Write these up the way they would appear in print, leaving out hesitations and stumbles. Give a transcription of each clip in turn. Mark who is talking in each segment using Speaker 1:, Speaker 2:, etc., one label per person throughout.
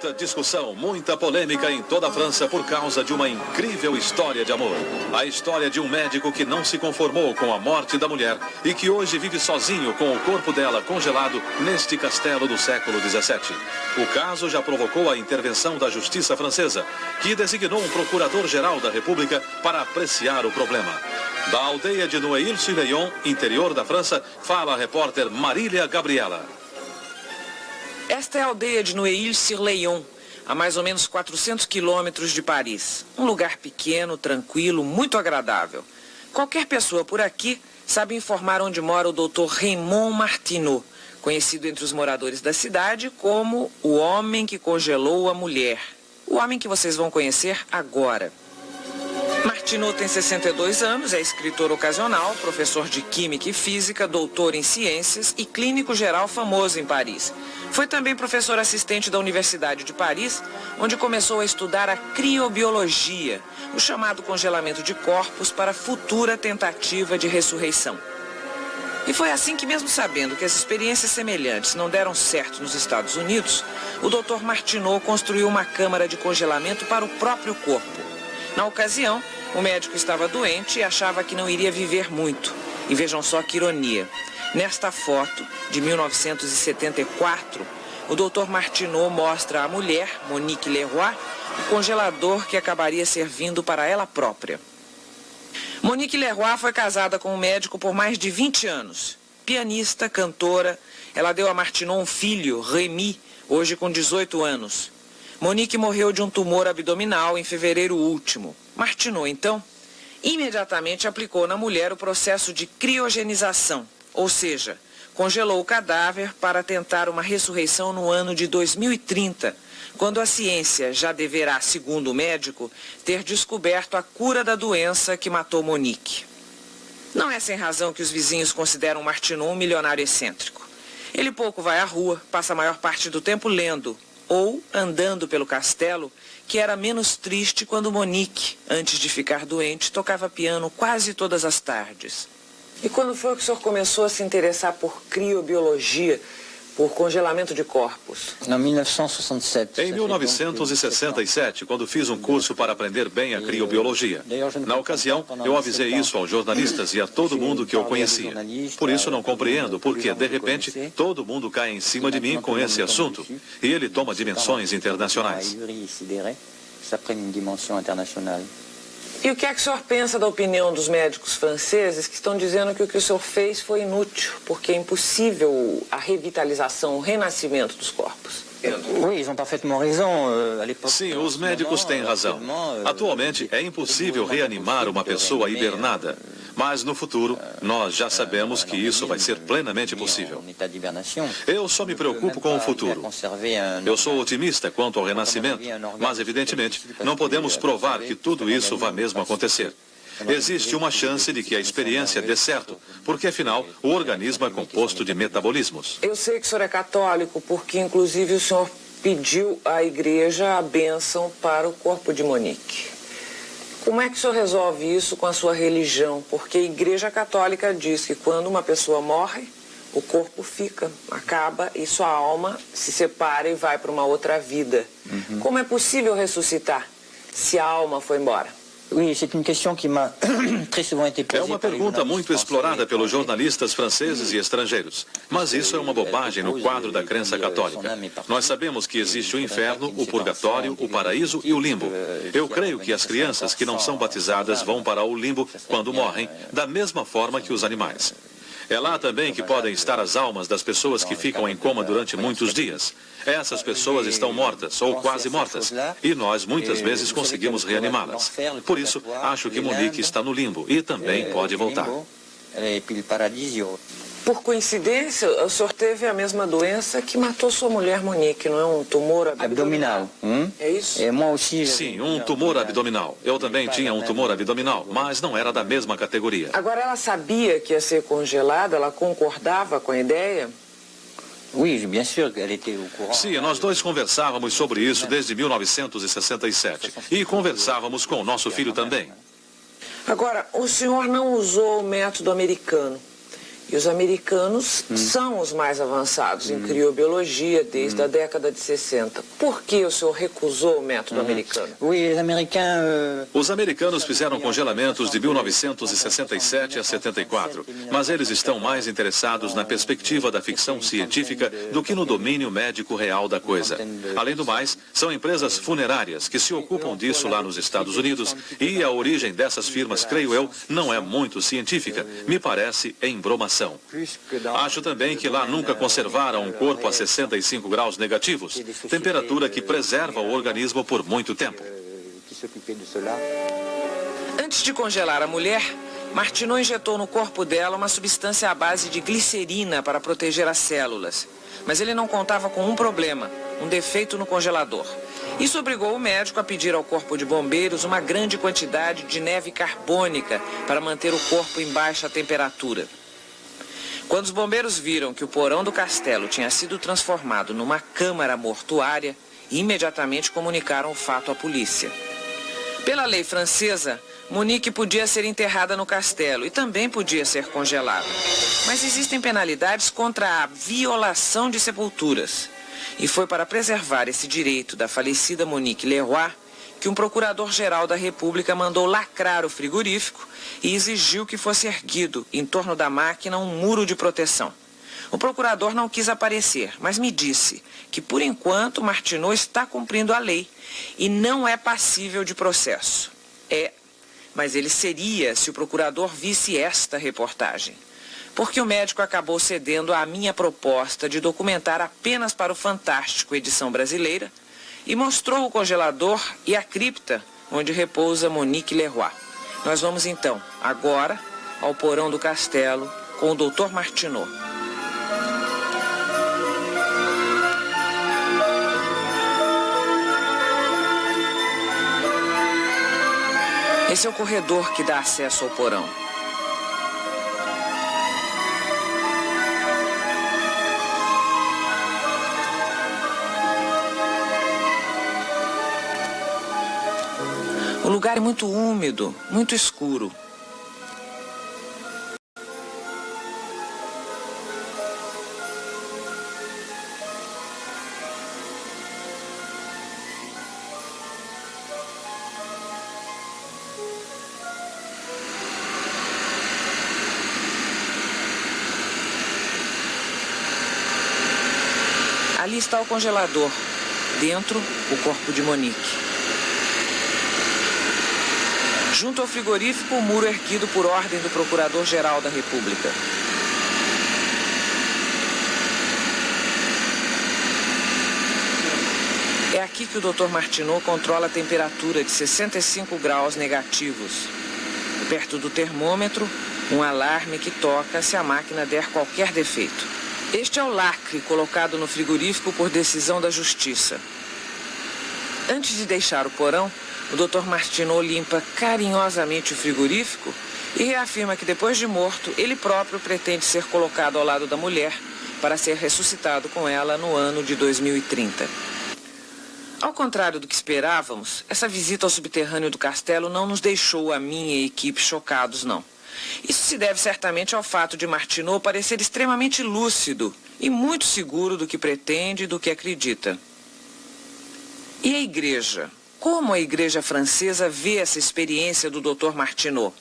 Speaker 1: Muita discussão, muita polêmica em toda a França por causa de uma incrível história de amor. A história de um médico que não se conformou com a morte da mulher e que hoje vive sozinho com o corpo dela congelado neste castelo do século XVII. O caso já provocou a intervenção da justiça francesa, que designou um procurador-geral da República para apreciar o problema. Da aldeia de Noailles-sur-Layon, interior da França, fala a repórter Marília Gabriela.
Speaker 2: Esta é a aldeia de Noailles-sur-Layon, a mais ou menos 400 quilômetros de Paris. Um lugar pequeno, tranquilo, muito agradável. Qualquer pessoa por aqui sabe informar onde mora o Dr. Raymond Martineau, conhecido entre os moradores da cidade como o homem que congelou a mulher. O homem que vocês vão conhecer agora. Martineau tem 62 anos, é escritor ocasional, professor de Química e Física, doutor em Ciências e clínico geral famoso em Paris. Foi também professor assistente da Universidade de Paris, onde começou a estudar a criobiologia, o chamado congelamento de corpos para futura tentativa de ressurreição. E foi assim que, mesmo sabendo que as experiências semelhantes não deram certo nos Estados Unidos, o Dr. Martineau construiu uma câmara de congelamento para o próprio corpo. Na ocasião, o médico estava doente e achava que não iria viver muito. E vejam só que ironia. Nesta foto, de 1974, o Dr. Martineau mostra à mulher, Monique Leroy, o congelador que acabaria servindo para ela própria. Monique Leroy foi casada com um médico por mais de 20 anos. Pianista, cantora, ela deu a Martineau um filho, Rémi, hoje com 18 anos. Monique morreu de um tumor abdominal em fevereiro último. Martineau, então, imediatamente aplicou na mulher o processo de criogenização, ou seja, congelou o cadáver para tentar uma ressurreição no ano de 2030, quando a ciência já deverá, segundo o médico, ter descoberto a cura da doença que matou Monique. Não é sem razão que os vizinhos consideram Martineau um milionário excêntrico. Ele pouco vai à rua, passa a maior parte do tempo lendo, ou andando pelo castelo, que era menos triste quando Monique, antes de ficar doente, tocava piano quase todas as tardes. E quando foi que o senhor começou a se interessar por criobiologia, por congelamento de corpos?
Speaker 1: Em 1967, quando fiz um curso para aprender bem a criobiologia. Na ocasião, eu avisei isso aos jornalistas e a todo mundo que eu conhecia. Por isso não compreendo porque, de repente, todo mundo cai em cima de mim com esse assunto. E ele toma dimensões internacionais.
Speaker 2: E o que é que o senhor pensa da opinião dos médicos franceses que estão dizendo que o senhor fez foi inútil, porque é impossível a revitalização, o renascimento dos corpos?
Speaker 1: Sim, os médicos têm razão. Atualmente é impossível reanimar uma pessoa hibernada, mas no futuro nós já sabemos que isso vai ser plenamente possível. Eu só me preocupo com o futuro. Eu sou otimista quanto ao renascimento, mas evidentemente não podemos provar que tudo isso vai mesmo acontecer. Existe uma chance de que a experiência dê certo, porque afinal o organismo é composto de metabolismos.
Speaker 2: Eu sei que o senhor é católico, porque inclusive o senhor pediu à igreja a bênção para o corpo de Monique. Como é que o senhor resolve isso com a sua religião? Porque a igreja católica diz que quando uma pessoa morre, o corpo fica, acaba e sua alma se separa e vai para uma outra vida. Como é possível ressuscitar se a alma foi embora?
Speaker 1: É uma pergunta muito explorada pelos jornalistas franceses e estrangeiros. Mas isso é uma bobagem no quadro da crença católica. Nós sabemos que existe o inferno, o purgatório, o paraíso e o limbo. Eu creio que as crianças que não são batizadas vão para o limbo quando morrem, da mesma forma que os animais. É lá também que podem estar as almas das pessoas que ficam em coma durante muitos dias. Essas pessoas estão mortas ou quase mortas e nós muitas vezes conseguimos reanimá-las. Por isso, acho que Monique está no limbo e também pode voltar.
Speaker 2: Por coincidência, o senhor teve a mesma doença que matou sua mulher, Monique, não é um tumor abdominal? É isso?
Speaker 1: Sim, um tumor abdominal. Eu também tinha um tumor abdominal, mas não era da mesma categoria.
Speaker 2: Agora, ela sabia que ia ser congelada? Ela concordava com a ideia?
Speaker 1: Sim, nós dois conversávamos sobre isso desde 1967. E conversávamos com o nosso filho também.
Speaker 2: Agora, o senhor não usou o método americano. E E os americanos são os mais avançados em criobiologia desde a década de 60. Por que o senhor recusou o método americano?
Speaker 1: Os americanos fizeram congelamentos de 1967 a 74, mas eles estão mais interessados na perspectiva da ficção científica do que no domínio médico real da coisa. Além do mais, são empresas funerárias que se ocupam disso lá nos Estados Unidos e a origem dessas firmas, creio eu, não é muito científica. Me parece embromação. Acho também que lá nunca conservaram um corpo a 65 graus negativos, temperatura que preserva o organismo por muito tempo.
Speaker 2: Antes de congelar a mulher, Martineau injetou no corpo dela uma substância à base de glicerina para proteger as células. Mas ele não contava com um problema, um defeito no congelador. Isso obrigou o médico a pedir ao corpo de bombeiros uma grande quantidade de neve carbônica para manter o corpo em baixa temperatura. Quando os bombeiros viram que o porão do castelo tinha sido transformado numa câmara mortuária, imediatamente comunicaram o fato à polícia. Pela lei francesa, Monique podia ser enterrada no castelo e também podia ser congelada. Mas existem penalidades contra a violação de sepulturas. E foi para preservar esse direito da falecida Monique Leroy que um procurador-geral da República mandou lacrar o frigorífico e exigiu que fosse erguido, em torno da máquina, um muro de proteção. O procurador não quis aparecer, mas me disse que, por enquanto, Martineau está cumprindo a lei e não é passível de processo. Mas ele seria se o procurador visse esta reportagem. Porque o médico acabou cedendo à minha proposta de documentar apenas para o Fantástico edição brasileira e mostrou o congelador e a cripta onde repousa Monique Leroy. Nós vamos então, agora, ao porão do castelo com o Dr. Martineau. Esse é o corredor que dá acesso ao porão. O lugar é muito úmido, muito escuro. Ali está o congelador, dentro o corpo de Monique. Junto ao frigorífico, o muro erguido por ordem do Procurador-Geral da República. É aqui que o Dr. Martineau controla a temperatura de 65 graus negativos. Perto do termômetro, um alarme que toca se a máquina der qualquer defeito. Este é o lacre colocado no frigorífico por decisão da Justiça. Antes de deixar o porão, o Dr. Martineau limpa carinhosamente o frigorífico e reafirma que depois de morto, ele próprio pretende ser colocado ao lado da mulher para ser ressuscitado com ela no ano de 2030. Ao contrário do que esperávamos, essa visita ao subterrâneo do castelo não nos deixou, a minha equipe, chocados, não. Isso se deve certamente ao fato de Martineau parecer extremamente lúcido e muito seguro do que pretende e do que acredita. E a igreja? Como a igreja francesa vê essa experiência do Dr. Martineau?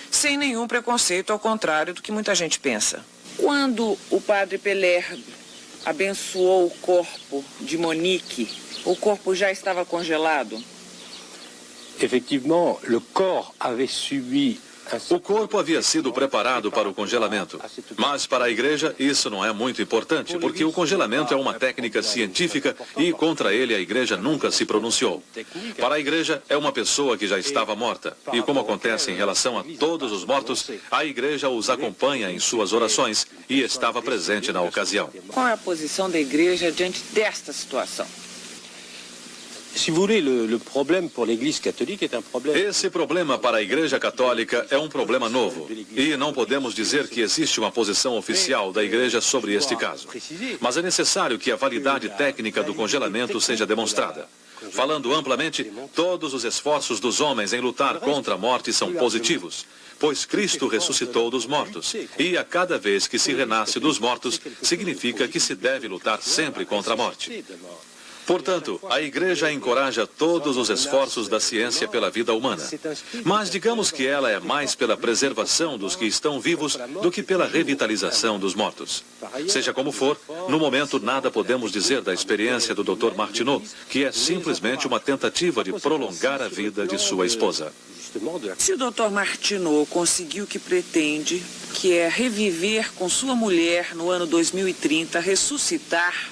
Speaker 2: Sem nenhum preconceito, ao contrário do que muita gente pensa. Quando o padre Peller abençoou o corpo de Monique, o corpo já estava congelado?
Speaker 3: Effectivement, le corps avait subi.
Speaker 1: O corpo havia sido preparado para o congelamento, mas para a igreja isso não é muito importante, porque o congelamento é uma técnica científica e contra ele a igreja nunca se pronunciou. Para a igreja é uma pessoa que já estava morta, e como acontece em relação a todos os mortos, a igreja os acompanha em suas orações e estava presente na ocasião.
Speaker 2: Qual é a posição da igreja diante desta situação?
Speaker 3: Si vous voulez, le problème pour l'Église catholique est un problème.
Speaker 1: Esse problema para a Igreja Católica é um problema novo. E não podemos dizer que existe uma posição oficial da Igreja sobre este caso. Mas é necessário que a validade técnica do congelamento seja demonstrada. Falando amplamente, todos os esforços dos homens em lutar contra a morte são positivos, pois Cristo ressuscitou dos mortos. E a cada vez que se renasce dos mortos, significa que se deve lutar sempre contra a morte. Portanto, a Igreja encoraja todos os esforços da ciência pela vida humana. Mas digamos que ela é mais pela preservação dos que estão vivos do que pela revitalização dos mortos. Seja como for, no momento nada podemos dizer da experiência do Dr. Martineau, que é simplesmente uma tentativa de prolongar a vida de sua esposa.
Speaker 2: Se o Dr. Martineau conseguiu o que pretende, que é reviver com sua mulher no ano 2030, ressuscitar,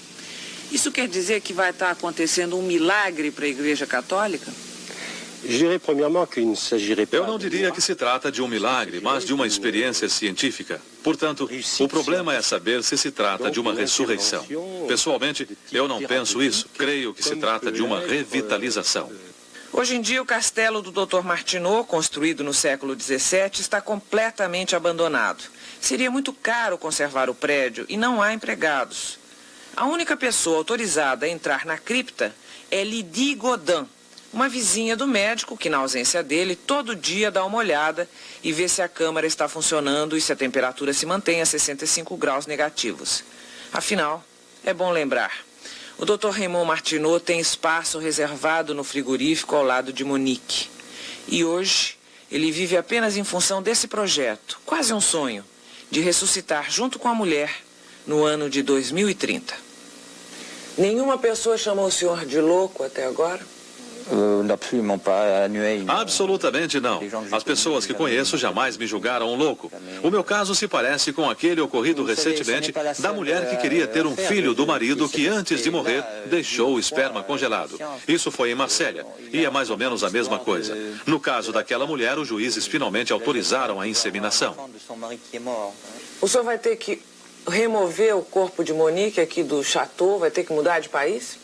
Speaker 2: isso quer dizer que vai estar acontecendo um milagre para a Igreja Católica?
Speaker 1: Eu não diria que se trata de um milagre, mas de uma experiência científica. Portanto, o problema é saber se se trata de uma ressurreição. Pessoalmente, eu não penso isso. Creio que se trata de uma revitalização.
Speaker 2: Hoje em dia, o castelo do Dr. Martineau, construído no século XVII, está completamente abandonado. Seria muito caro conservar o prédio e não há empregados. A única pessoa autorizada a entrar na cripta é Lydie Godin, uma vizinha do médico que, na ausência dele, todo dia dá uma olhada e vê se a câmara está funcionando e se a temperatura se mantém a 65 graus negativos. Afinal, é bom lembrar, o Dr. Raymond Martineau tem espaço reservado no frigorífico ao lado de Monique. E hoje, ele vive apenas em função desse projeto, quase um sonho, de ressuscitar junto com a mulher no ano de 2030. Nenhuma pessoa chamou o senhor de louco até agora?
Speaker 1: Absolutamente não. As pessoas que conheço jamais me julgaram um louco. O meu caso se parece com aquele ocorrido recentemente da mulher que queria ter um filho do marido que, antes de morrer, deixou o esperma congelado. Isso foi em Marsella, e é mais ou menos a mesma coisa. No caso daquela mulher, os juízes finalmente autorizaram a inseminação.
Speaker 2: O senhor vai ter que remover o corpo de Monique aqui do chateau? Vai ter que mudar de país?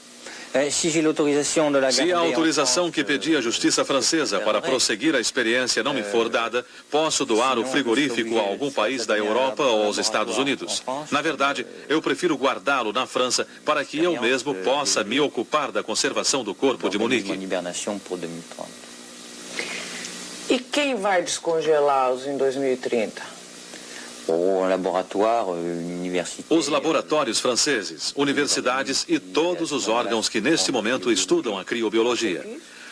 Speaker 1: Se a autorização que pedi à justiça francesa para prosseguir a experiência não me for dada, posso doar o frigorífico a algum país da Europa ou aos Estados Unidos. Na verdade, eu prefiro guardá-lo na França para que eu mesmo possa me ocupar da conservação do corpo de Monique.
Speaker 2: E quem vai descongelá-los em 2030?
Speaker 1: Os laboratórios franceses, universidades e todos os órgãos que neste momento estudam a criobiologia.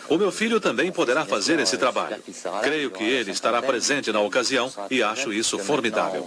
Speaker 1: O meu filho também poderá fazer esse trabalho. Creio que ele estará presente na ocasião e acho isso formidável.